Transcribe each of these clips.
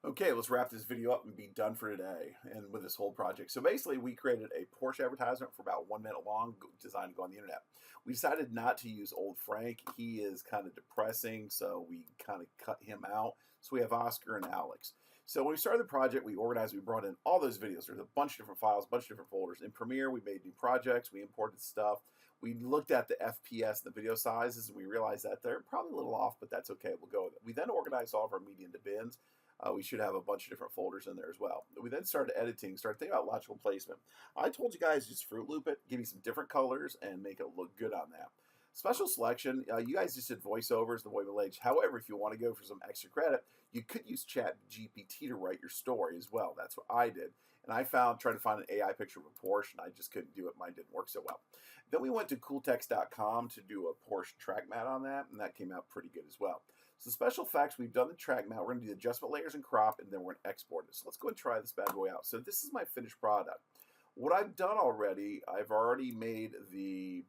Okay, let's wrap this video up and be done for today and with this whole project. So basically, we created a Porsche advertisement for about 1 minute long, designed to go on the internet. We decided not to use old Frank. He is kind of depressing, so we kind of cut him out. So we have Oscar and Alex. So when we started the project, we organized, we brought in all those videos. There's a bunch of different files, a bunch of different folders. In Premiere, we made new projects, we imported stuff. We looked at the FPS, the video sizes, and we realized that they're probably a little off, but that's okay. We'll go with it. We then organized all of our media into bins. We should have a bunch of different folders in there as well. We then started editing, started thinking about logical placement. I told you guys just Fruit Loop it, give me some different colors, and make it look good on that. Special selection, you guys just did voiceovers, the voice language. However, if you want to go for some extra credit, you could use Chat GPT to write your story as well. That's what I did. And I found, trying to find an AI picture of a Porsche, and I just couldn't do it. Mine didn't work so well. Then we went to cooltext.com to do a Porsche track mat on that, and that came out pretty good as well. So special effects, we've done the track mat. We're going to do the adjustment layers and crop, and then we're going to export it. So let's go and try this bad boy out. So this is my finished product. What I've done already, I've already made the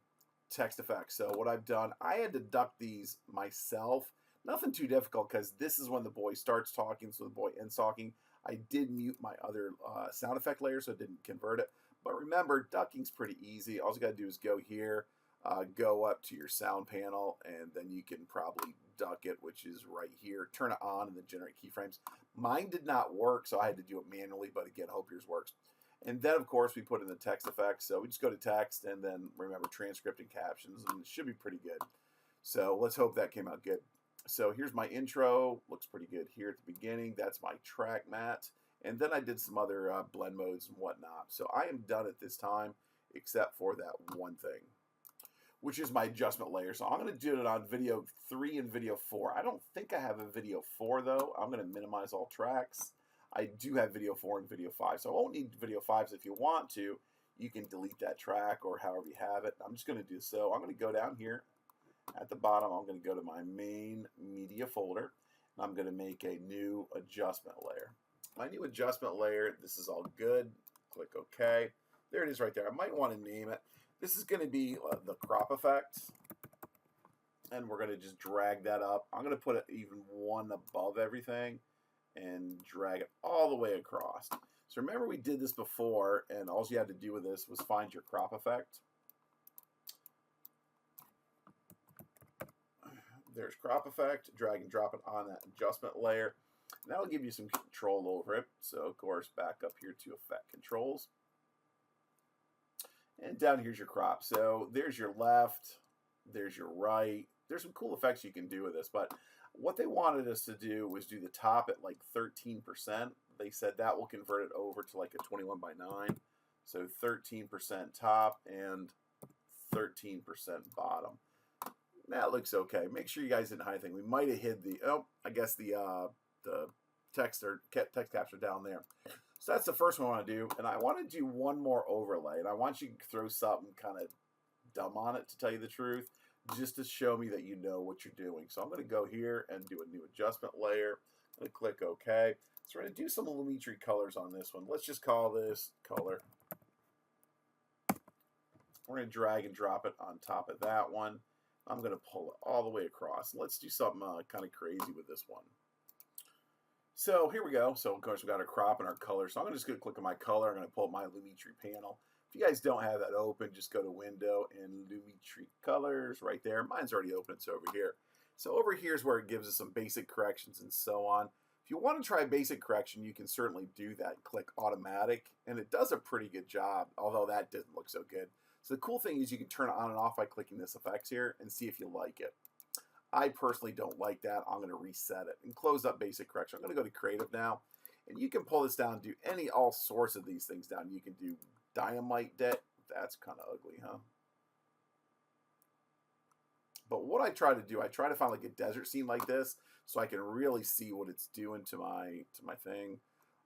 text effects. So what I've done, I had to duck these myself. Nothing too difficult because this is when the boy starts talking, so the boy ends talking. I did mute my other sound effect layer, so it didn't convert it. But remember, ducking's pretty easy. All you got to do is go here, go up to your sound panel, and then you can probably duck it, which is right here. Turn it on and then generate keyframes. Mine did not work, so I had to do it manually, but again, hope yours works. And then, of course, we put in the text effects. So we just go to text and then remember transcript and captions, and it should be pretty good. So let's hope that came out good. So here's my intro. Looks pretty good here at the beginning. That's my track mat. And then I did some other blend modes and whatnot. So I am done at this time, except for that one thing, which is my adjustment layer. So I'm going to do it on video 3 and video 4. I don't think I have a video 4, though. I'm going to minimize all tracks. I do have video 4 and video 5, so I won't need video 5s. If you want to, you can delete that track or however you have it. I'm just going to do so. I'm going to go down here at the bottom. I'm going to go to my main media folder, and I'm going to make a new adjustment layer. My new adjustment layer, this is all good. Click OK. There it is right there. I might want to name it. This is going to be the crop effect, and we're going to just drag that up. I'm going to put it even one above everything and drag it all the way across. So remember, we did this before, and all you had to do with this was find your crop effect. There's crop effect. Drag and drop it on that adjustment layer. And that'll give you some control over it. So, of course, back up here to Effect Controls. And down here's your crop. So there's your left. There's your right. There's some cool effects you can do with this, but what they wanted us to do was do the top at like 13%. They said that will convert it over to like a 21:9. So 13% top and 13% bottom. That looks okay. Make sure you guys didn't hide anything. We might have hid the, I guess the text capture down there. So that's the first one I want to do. And I want to do one more overlay. And I want you to throw something kind of dumb on it, to tell you the truth, just to show me that you know what you're doing. So I'm going to go here and do a new adjustment layer. I'm going to click OK. So we're going to do some Lumetri colors on this one. Let's just call this color. We're going to drag and drop it on top of that one. I'm going to pull it all the way across. Let's do something kind of crazy with this one. So here we go. So of course we got our crop and our color. So I'm just going to click on my color. I'm going to pull up my Lumetri panel. If you guys don't have that open, just go to Window and Lumetri Colors right there. Mine's already open. It's over here. So over here is where it gives us some basic corrections and so on. If you want to try basic correction, you can certainly do that. Click Automatic, and it does a pretty good job, although that doesn't look so good. So the cool thing is you can turn it on and off by clicking this effects here and see if you like it. I personally don't like that. I'm going to reset it and close up basic correction. I'm going to go to Creative now, and you can pull this down, do all sorts of these things down. You can do Dynamite Debt. That's kind of ugly, huh? But what I try to do, I try to find like a desert scene like this so I can really see what it's doing to my thing.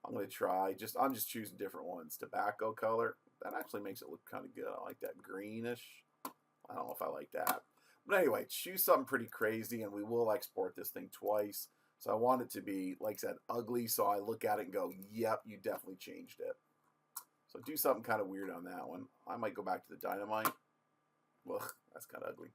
I'm going to try, I'm just choosing different ones. Tobacco color. That actually makes it look kind of good. I like that greenish. I don't know if I like that. But anyway, choose something pretty crazy, and we will export this thing twice. So I want it to be, like I said, ugly, so I look at it and go, yep, you definitely changed it. So do something kind of weird on that one. I might go back to the Dynamite. Ugh, that's kind of ugly.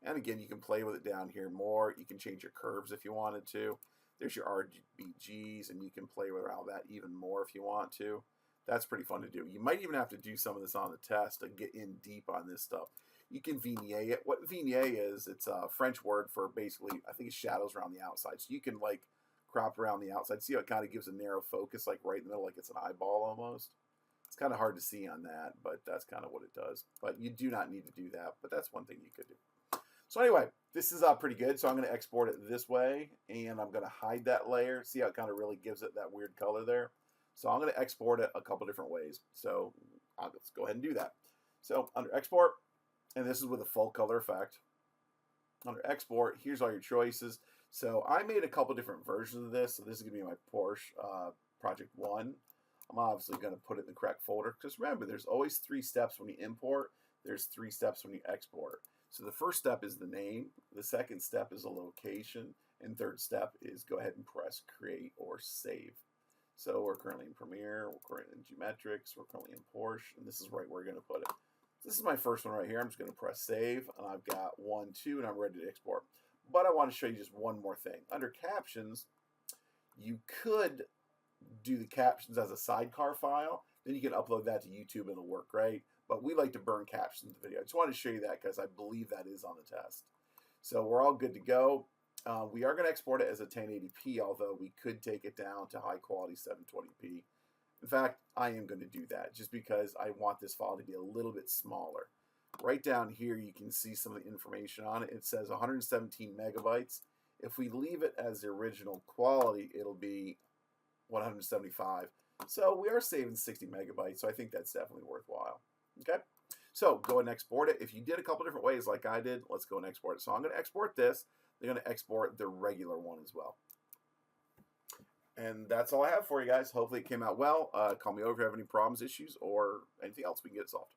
And again, you can play with it down here more. You can change your curves if you wanted to. There's your RGBs, and you can play with all that even more if you want to. That's pretty fun to do. You might even have to do some of this on the test to get in deep on this stuff. You can vignette it. What vignette is, it's a French word for basically, I think it's shadows around the outside. So you can like crop around the outside. See how it kind of gives a narrow focus, like right in the middle, like it's an eyeball almost. It's kind of hard to see on that, but that's kind of what it does. But you do not need to do that, but that's one thing you could do. So anyway, this is pretty good. So I'm going to export it this way, and I'm going to hide that layer. See how it kind of really gives it that weird color there? So I'm going to export it a couple different ways. So let's go ahead and do that. So under export, and this is with a full color effect. Under export, here's all your choices. So I made a couple different versions of this. So this is going to be my Porsche Project 1. I'm obviously going to put it in the correct folder, because remember, there's always 3 steps when you import. There's 3 steps when you export. So the first step is the name. The second step is a location. And third step is go ahead and press create or save. So we're currently in Premiere, we're currently in Geometrics, we're currently in Porsche, and this is right where we're going to put it. This is my first one right here. I'm just going to press save, and I've got 1, 2, and I'm ready to export. But I want to show you just one more thing. Under captions, you could do the captions as a sidecar file. Then you can upload that to YouTube and it'll work great. But we like to burn captions in the video. I just wanted to show you that because I believe that is on the test. So we're all good to go. We are going to export it as a 1080p, although we could take it down to high quality 720p. In fact, I am going to do that just because I want this file to be a little bit smaller. Right down here, you can see some of the information on it. It says 117 megabytes. If we leave it as the original quality, it'll be 175. So we are saving 60 megabytes, so I think that's definitely worthwhile. Okay, so go and export it. If you did a couple different ways like I did, let's go and export it. So I'm going to export this. They're going to export the regular one as well. And that's all I have for you guys. Hopefully it came out well. Call me over if you have any problems, issues, or anything else we can get solved.